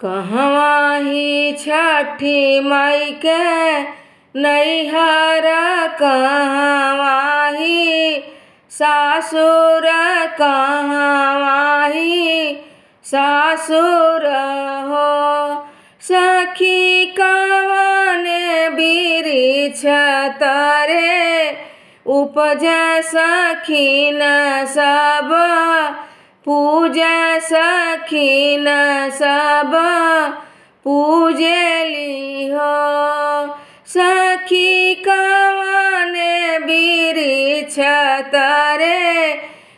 कहवा ही छठी माई के नैहर, कहवा ही सासुर, कहवा ही सासुर हो। सखी कवन बिरिछ तरे उपज सखीन सब पूजा, सखीन सब पूजली हो। सखी कवन बिरिछ तरे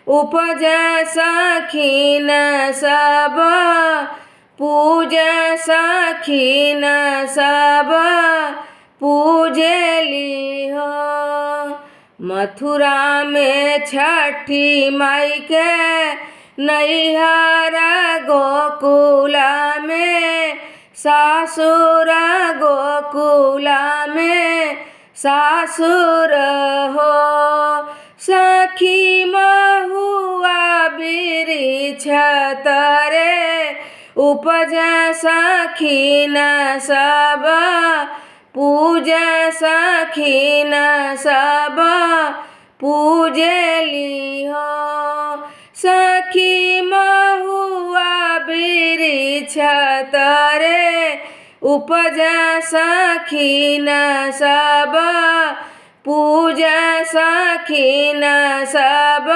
उपज सखीन सब पूजा, सखीन सब पूजली हो। मथुरा में छठी माई के नैहर, गोकुला में सासुर, गोकुला में सासुर हो। सखी महुआ बिरिछ तरे उपज सखीन सब पूजा, सखीन सब पूजली हो। सखी महुआ बिरिछ तरे उपज सखीन सब पूजा, सखीन सब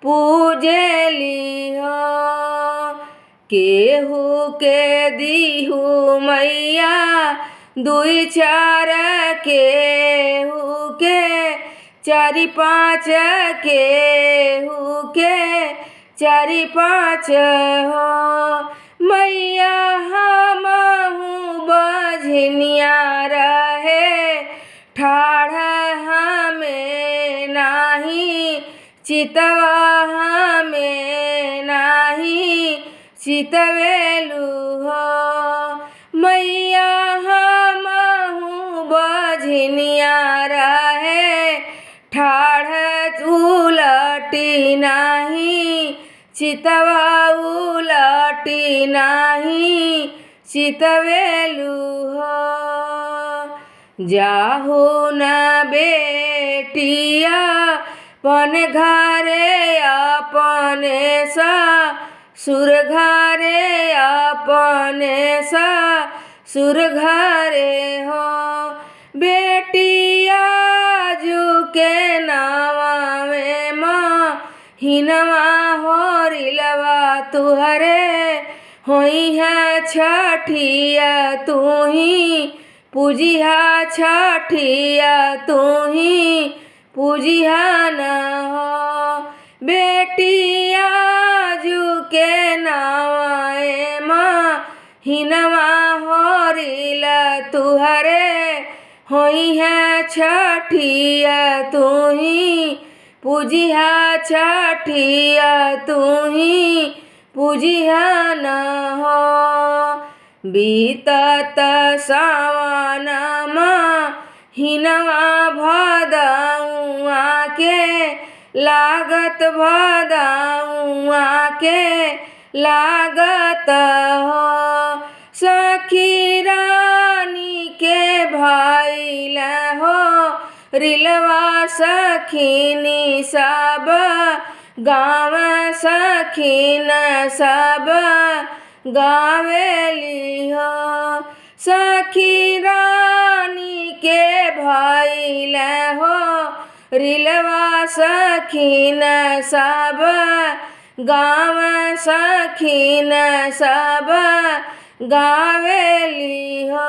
पूजली हो। केहू के दीहू मैया दुई चार, केहू के चारि पाँच, केहू के चारि पाँच हो। मैया हमहू बझनिया रहे ठाढ़, हमें नाही चितवा, हमें नाही चितवेलू हो। मैया हमहू बझनिया रहे ठाढ़, उलटी नाही चितवा, उलटी नाही चितवेलू हो। जाहू न बेटिया पन घरे अपने ससुर घरे, अपने ससुर घरे हो। बेटिया जू के नावा में हिनवा होरिलवा तुहरे होई है छठिया, तू ही पूजिहा छठिया, तू ही पूजिहा न हो। बेटिया जू के नावाए हिनवा होरिला तुहरे होई है छठिया, तू ही पूजिहा छठिया, तू ही पूजिहा न हो। बीतत सावन हिनवा भदउआ के लागत, भदउआ के लागत हो। सखी रानी के भइल हो रिलवा, सखीनी सब गाँव, सखीन सब गावेली हो। सखी रानी के भइल हो रिलवा, सखीन सब गाँव, सखीन सब गावेली हो।